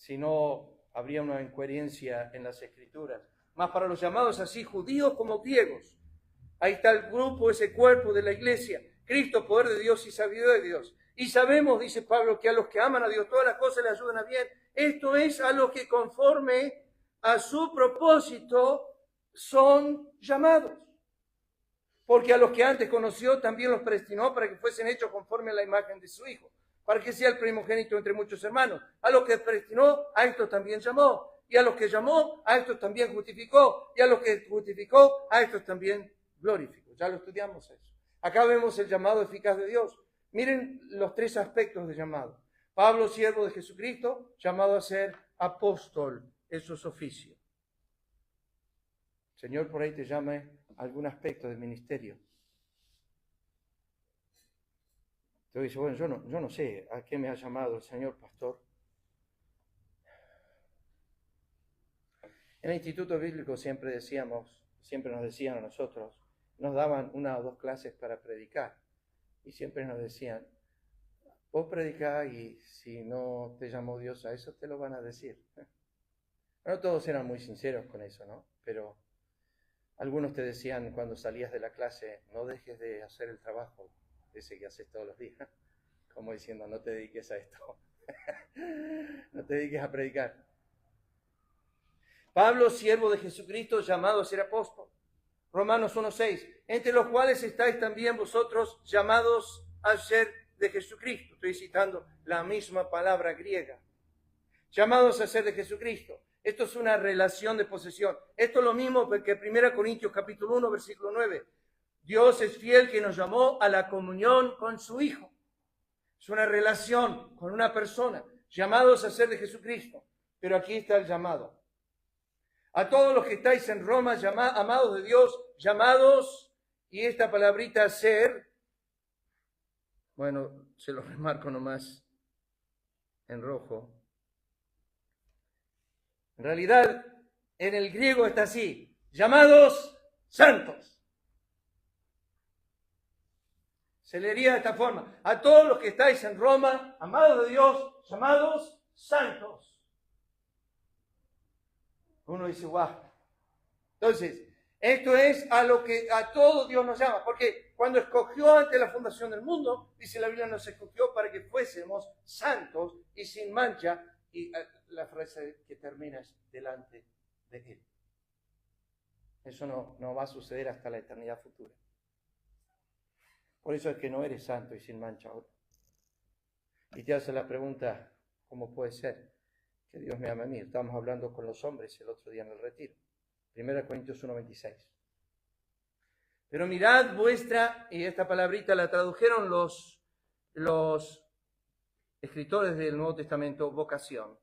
si no habría una incoherencia en las Escrituras. Mas para los llamados así, judíos como griegos, ahí está el grupo, ese cuerpo de la iglesia, Cristo, poder de Dios y sabiduría de Dios. Y sabemos, dice Pablo, que a los que aman a Dios todas las cosas les ayudan a bien. Esto es a los que conforme a su propósito son llamados. Porque a los que antes conoció también los predestinó para que fuesen hechos conforme a la imagen de su Hijo, para que sea el primogénito entre muchos hermanos. A los que predestinó, a estos también llamó. Y a los que llamó, a estos también justificó. Y a los que justificó, a estos también glorificó. Ya lo estudiamos eso. Acá vemos el llamado eficaz de Dios. Miren los tres aspectos de llamado. Pablo, siervo de Jesucristo, llamado a ser apóstol, eso es oficio. El Señor por ahí te llame a algún aspecto del ministerio. Te dice, bueno, yo no sé a qué me ha llamado el Señor, pastor. En el Instituto Bíblico siempre nos decían a nosotros, nos daban 1 o 2 clases para predicar. Y siempre nos decían, vos predicá y si no te llamó Dios a eso, te lo van a decir. No todos eran muy sinceros con eso, ¿no? Pero algunos te decían cuando salías de la clase, no dejes de hacer el trabajo ese que haces todos los días. Como diciendo, no te dediques a esto. No te dediques a predicar. Pablo, siervo de Jesucristo, llamado a ser apóstol. Romanos 1:6, entre los cuales estáis también vosotros llamados a ser de Jesucristo. Estoy citando la misma palabra griega. Llamados a ser de Jesucristo. Esto es una relación de posesión. Esto es lo mismo que 1 Corintios capítulo 1, versículo 9. Dios es fiel que nos llamó a la comunión con su Hijo. Es una relación con una persona. Llamados a ser de Jesucristo. Pero aquí está el llamado. A todos los que estáis en Roma, amados de Dios, llamados, y esta palabrita ser, bueno, se lo remarco nomás en rojo. En realidad, en el griego está así, llamados santos. Se leería de esta forma, a todos los que estáis en Roma, amados de Dios, llamados santos. Uno dice, guau. Entonces, esto es a lo que a todo Dios nos llama. Porque cuando escogió antes la fundación del mundo, dice la Biblia, nos escogió para que fuésemos santos y sin mancha. Y la frase que termina es delante de Él. Eso no va a suceder hasta la eternidad futura. Por eso es que no eres santo y sin mancha ahora. Y te hace la pregunta, ¿cómo puede ser que Dios me ame a mí? Estábamos hablando con los hombres el otro día en el retiro. 1 Corintios 1:26. Pero mirad vuestra, y esta palabrita la tradujeron los escritores del Nuevo Testamento, vocación.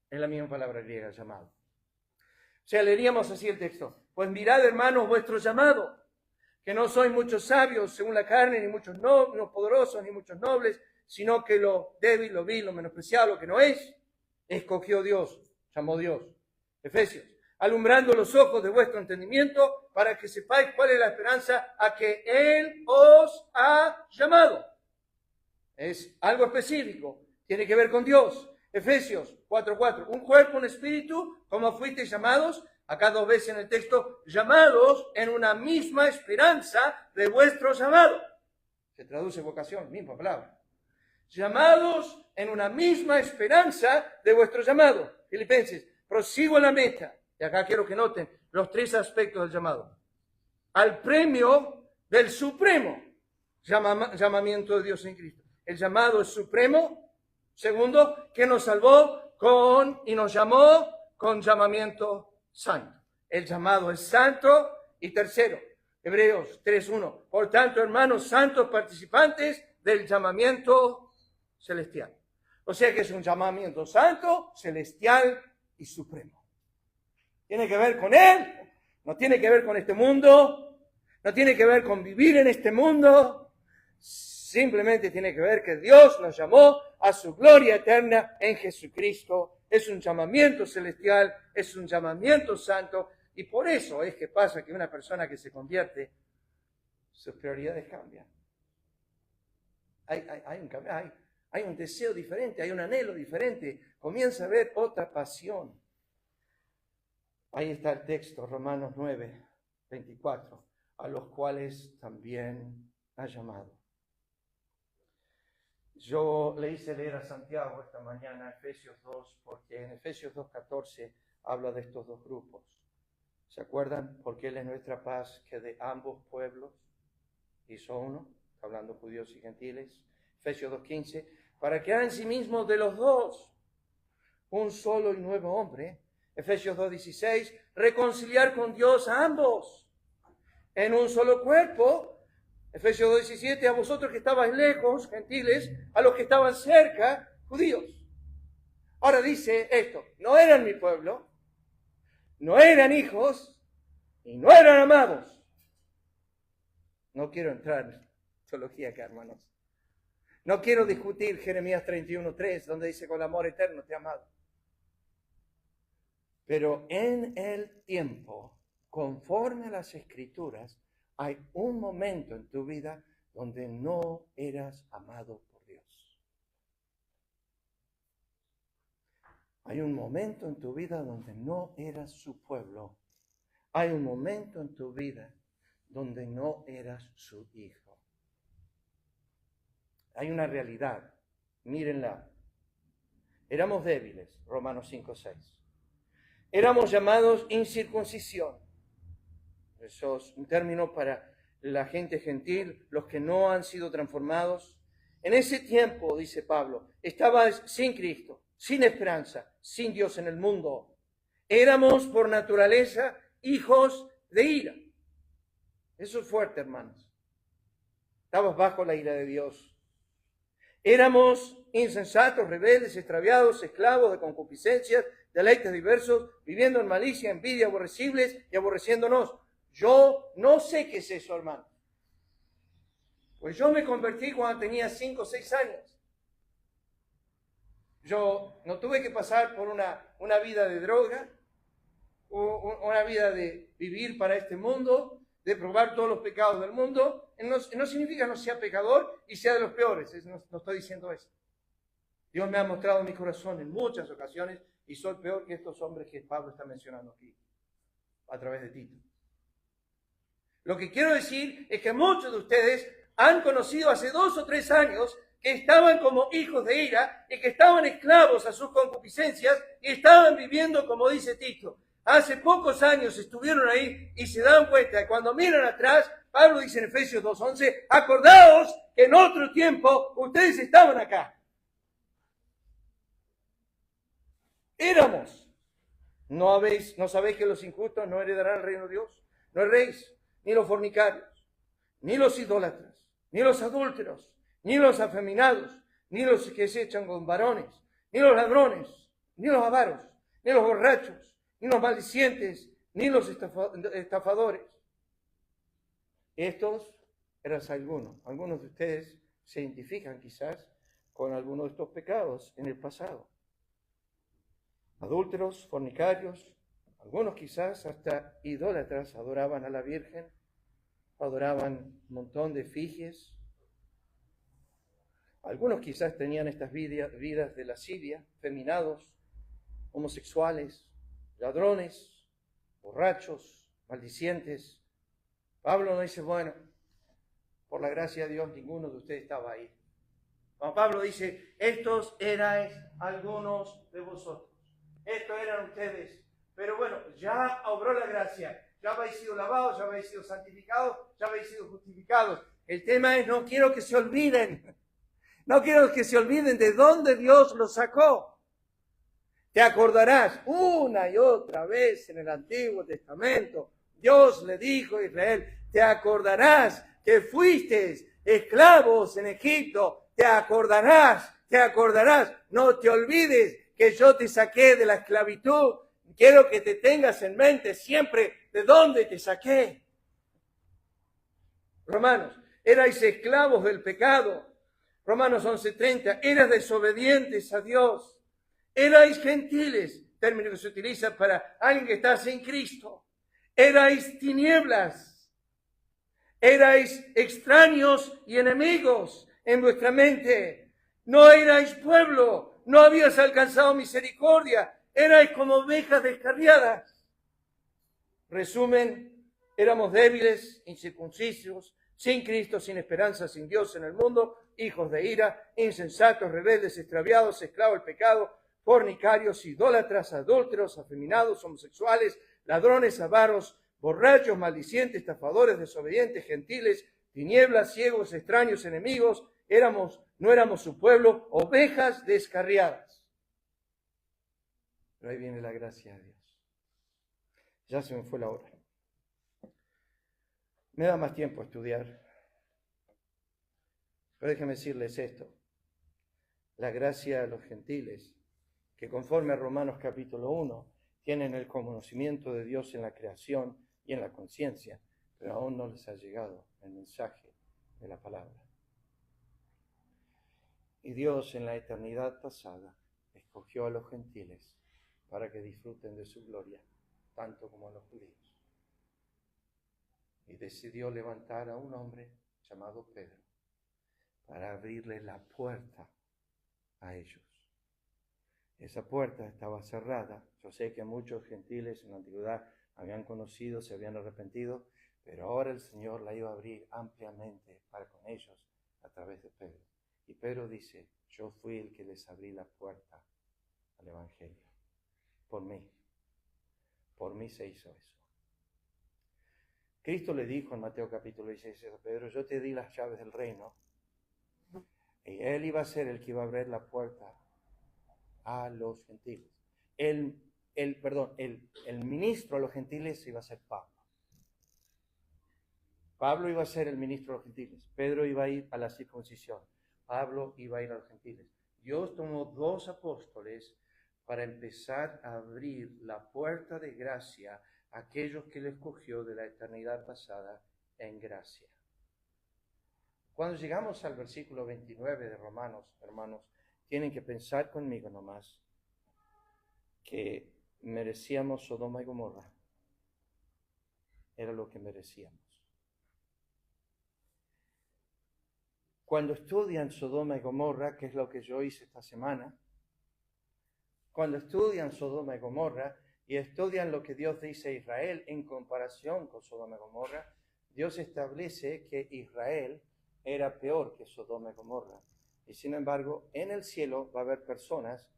Es la misma palabra griega, llamado. O sea, leeríamos así el texto. Pues mirad, hermanos, vuestro llamado, que no sois muchos sabios según la carne, ni muchos poderosos, ni muchos nobles, sino que lo débil, lo vil, lo menospreciado, lo que no es, escogió Dios, llamó Dios. Efesios, alumbrando los ojos de vuestro entendimiento, para que sepáis cuál es la esperanza a que Él os ha llamado. Es algo específico, tiene que ver con Dios. Efesios 4:4, un cuerpo, un espíritu, como fuisteis llamados, acá 2 veces en el texto, llamados en una misma esperanza de vuestro llamado. Se traduce vocación, misma palabra. Llamados en una misma esperanza de vuestro llamado. Filipenses, prosigo en la meta. Y acá quiero que noten los 3 aspectos del llamado. Al premio del supremo llamamiento de Dios en Cristo. El llamado es supremo. Segundo, que nos salvó y nos llamó con llamamiento santo. El llamado es santo. Y tercero, Hebreos 3:1. Por tanto, hermanos santos participantes del llamamiento celestial. O sea que es un llamamiento santo, celestial y supremo. Tiene que ver con Él, no tiene que ver con este mundo, no tiene que ver con vivir en este mundo, simplemente tiene que ver que Dios nos llamó a su gloria eterna en Jesucristo. Es un llamamiento celestial, es un llamamiento santo, y por eso es que pasa que una persona que se convierte, sus prioridades cambian. Hay Hay un deseo diferente, hay un anhelo diferente. Comienza a haber otra pasión. Ahí está el texto, Romanos 9, 24, a los cuales también ha llamado. Yo le hice leer a Santiago esta mañana Efesios 2, porque en Efesios 2:14 habla de estos dos grupos. ¿Se acuerdan? Porque Él es nuestra paz, que de ambos pueblos hizo uno, hablando judíos y gentiles. Efesios 2:15, para que haga en sí mismo de los dos un solo y nuevo hombre. Efesios 2:16, reconciliar con Dios a ambos en un solo cuerpo. Efesios 2:17, a vosotros que estabais lejos, gentiles, a los que estaban cerca, judíos. Ahora dice esto, no eran mi pueblo, no eran hijos y no eran amados. No quiero entrar en teología acá, hermanos. No quiero discutir Jeremías 31:3, donde dice con amor eterno te he amado. Pero en el tiempo, conforme a las Escrituras, hay un momento en tu vida donde no eras amado por Dios. Hay un momento en tu vida donde no eras su pueblo. Hay un momento en tu vida donde no eras su hijo. Hay una realidad, mírenla. Éramos débiles, Romanos 5:6. Éramos llamados incircuncisión. Eso es un término para la gente gentil, los que no han sido transformados. En ese tiempo, dice Pablo, estabas sin Cristo, sin esperanza, sin Dios en el mundo. Éramos por naturaleza hijos de ira. Eso es fuerte, hermanos. Estabas bajo la ira de Dios. Éramos insensatos, rebeldes, extraviados, esclavos de concupiscencias, deleites diversos, viviendo en malicia, envidia, aborrecibles y aborreciéndonos. Yo no sé qué es eso, hermano. Pues yo me convertí cuando tenía 5 o 6 años. Yo no tuve que pasar por una vida de droga, una vida de vivir para este mundo, de probar todos los pecados del mundo. No significa que no sea pecador y sea de los peores, no estoy diciendo eso. Dios me ha mostrado mi corazón en muchas ocasiones y soy peor que estos hombres que Pablo está mencionando aquí, a través de Tito. Lo que quiero decir es que muchos de ustedes han conocido hace 2 o 3 años que estaban como hijos de ira y que estaban esclavos a sus concupiscencias y estaban viviendo como dice Tito. Hace pocos años estuvieron ahí y se dan cuenta que cuando miran atrás, Pablo dice en Efesios 2:11, acordaos que en otro tiempo ustedes estaban acá. Éramos. ¿No sabéis que los injustos no heredarán el reino de Dios? No erréis, ni los fornicarios, ni los idólatras, ni los adúlteros, ni los afeminados, ni los que se echan con varones, ni los ladrones, ni los avaros, ni los borrachos, ni los maldicientes, ni los estafadores. Estos eran algunos. Algunos de ustedes se identifican quizás con algunos de estos pecados en el pasado. Adúlteros, fornicarios, algunos quizás hasta idólatras, adoraban a la Virgen, adoraban un montón de efigies. Algunos quizás tenían estas vidas de lascivia, feminados, homosexuales, ladrones, borrachos, maldicientes. Pablo no dice, bueno, por la gracia de Dios ninguno de ustedes estaba ahí. Cuando Pablo dice, estos erais algunos de vosotros. Estos eran ustedes. Pero bueno, ya obró la gracia. Ya habéis sido lavados, ya habéis sido santificados, ya habéis sido justificados. El tema es, no quiero que se olviden. No quiero que se olviden de dónde Dios los sacó. Te acordarás una y otra vez en el Antiguo Testamento. Dios le dijo a Israel, te acordarás que fuiste esclavos en Egipto. Te acordarás. No te olvides que yo te saqué de la esclavitud. Quiero que te tengas en mente siempre de dónde te saqué. Romanos, erais esclavos del pecado. Romanos 11:30, eras desobedientes a Dios. Erais gentiles, término que se utiliza para alguien que está sin Cristo. Erais tinieblas. Erais extraños y enemigos en vuestra mente. No erais pueblo, no habías alcanzado misericordia, erais como ovejas descarriadas. Resumen, éramos débiles, incircuncisos, sin Cristo, sin esperanza, sin Dios en el mundo, hijos de ira, insensatos, rebeldes, extraviados, esclavos del pecado, fornicarios, idólatras, adúlteros, afeminados, homosexuales, ladrones, avaros, borrachos, maldicientes, estafadores, desobedientes, gentiles, tinieblas, ciegos, extraños, enemigos. No éramos su pueblo, ovejas descarriadas. Pero ahí viene la gracia de Dios. Ya se me fue la hora. Me da más tiempo a estudiar. Pero déjenme decirles esto. La gracia de los gentiles, que conforme a Romanos capítulo 1, tienen el conocimiento de Dios en la creación y en la conciencia, pero aún no les ha llegado el mensaje de la palabra. Y Dios en la eternidad pasada escogió a los gentiles para que disfruten de su gloria, tanto como a los judíos. Y decidió levantar a un hombre llamado Pedro para abrirle la puerta a ellos. Esa puerta estaba cerrada. Yo sé que muchos gentiles en la antigüedad habían conocido, se habían arrepentido, pero ahora el Señor la iba a abrir ampliamente para con ellos a través de Pedro. Y Pedro dice, yo fui el que les abrí la puerta al Evangelio. Por mí se hizo eso. Cristo le dijo en Mateo capítulo 16 a Pedro, yo te di las llaves del reino. Y él iba a ser el que iba a abrir la puerta a los gentiles. El ministro a los gentiles iba a ser Pablo. Pablo iba a ser el ministro a los gentiles. Pedro iba a ir a la circuncisión. Pablo iba a ir a los gentiles. Dios tomó 2 apóstoles para empezar a abrir la puerta de gracia a aquellos que le escogió de la eternidad pasada en gracia. Cuando llegamos al versículo 29 de Romanos, hermanos, tienen que pensar conmigo nomás que merecíamos Sodoma y Gomorra. Era lo que merecíamos. Cuando estudian Sodoma y Gomorra, que es lo que yo hice esta semana, cuando estudian Sodoma y Gomorra y estudian lo que Dios dice a Israel en comparación con Sodoma y Gomorra, Dios establece que Israel era peor que Sodoma y Gomorra. Y sin embargo, en el cielo va a haber personas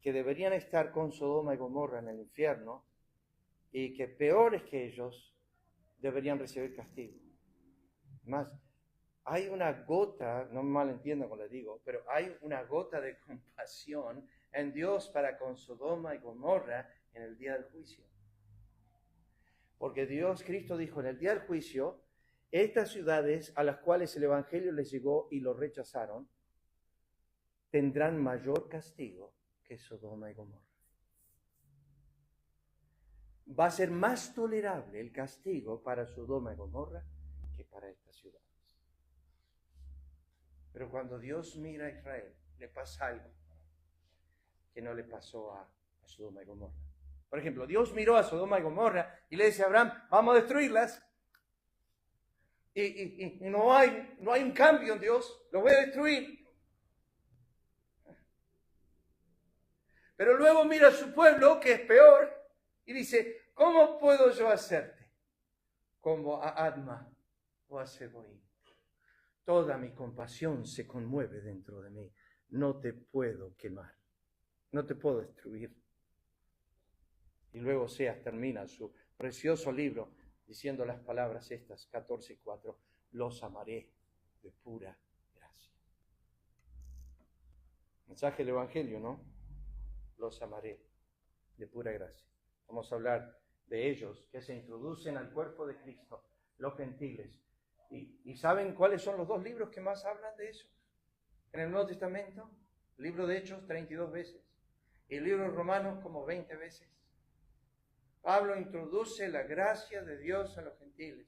que deberían estar con Sodoma y Gomorra en el infierno y que peores que ellos deberían recibir castigo. Más, hay una gota, no me malentiendan cuando le digo, pero hay una gota de compasión en Dios para con Sodoma y Gomorra en el día del juicio. Porque Cristo dijo en el día del juicio, estas ciudades a las cuales el Evangelio les llegó y lo rechazaron, tendrán mayor castigo que Sodoma y Gomorra. Va a ser más tolerable el castigo para Sodoma y Gomorra que para estas ciudades. Pero cuando Dios mira a Israel, le pasa algo que no le pasó a Sodoma y Gomorra. Por ejemplo, Dios miró a Sodoma y Gomorra y le dice a Abraham, vamos a destruirlas. Y no hay un cambio en Dios, lo voy a destruir. Pero luego mira a su pueblo, que es peor, y dice, ¿cómo puedo yo hacerte? Como a Adma o a Seboín. Toda mi compasión se conmueve dentro de mí. No te puedo quemar, no te puedo destruir. Y luego Oseas termina su precioso libro diciendo las palabras estas, 14:4, los amaré de pura gracia. Mensaje del Evangelio, ¿no? Los amaré de pura gracia. Vamos a hablar de ellos que se introducen al cuerpo de Cristo, los gentiles. ¿Y saben cuáles son los 2 libros que más hablan de eso? En el Nuevo Testamento, el libro de Hechos 32 veces, y el libro de Romanos como 20 veces. Pablo introduce la gracia de Dios a los gentiles.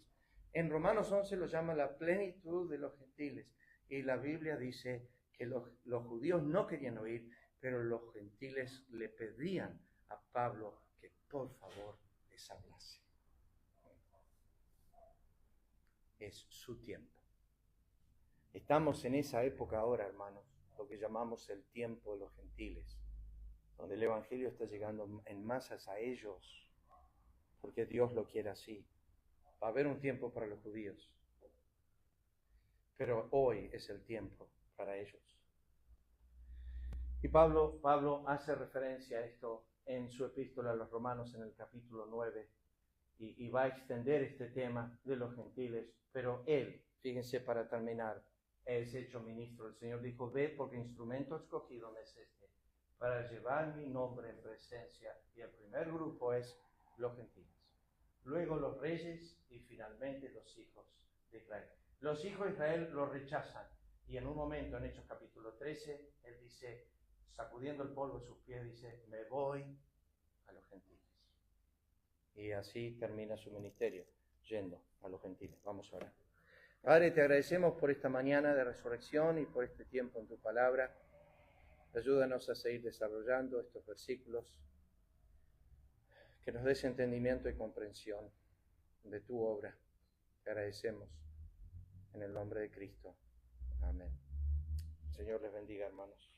En Romanos 11 lo llama la plenitud de los gentiles. Y la Biblia dice que los judíos no querían oír, pero los gentiles le pedían a Pablo que por favor les hablase. Es su tiempo. Estamos en esa época ahora, hermanos, lo que llamamos el tiempo de los gentiles, donde el Evangelio está llegando en masas a ellos, porque Dios lo quiere así. Va a haber un tiempo para los judíos, pero hoy es el tiempo para ellos. Y Pablo hace referencia a esto en su epístola a los Romanos en el capítulo 9, y va a extender este tema de los gentiles, pero él, fíjense para terminar, es hecho ministro. El Señor dijo: ve, porque instrumento escogido me es este, para llevar mi nombre en presencia. Y el primer grupo es los gentiles, luego los reyes y finalmente los hijos de Israel. Los hijos de Israel lo rechazan, y en un momento, en Hechos capítulo 13, él dice, sacudiendo el polvo de sus pies, dice: me voy a los gentiles. Y así termina su ministerio, yendo a los gentiles. Vamos a orar. Padre, te agradecemos por esta mañana de resurrección y por este tiempo en tu palabra. Ayúdanos a seguir desarrollando estos versículos, que nos des entendimiento y comprensión de tu obra. Te agradecemos en el nombre de Cristo. Amén. El Señor les bendiga, hermanos.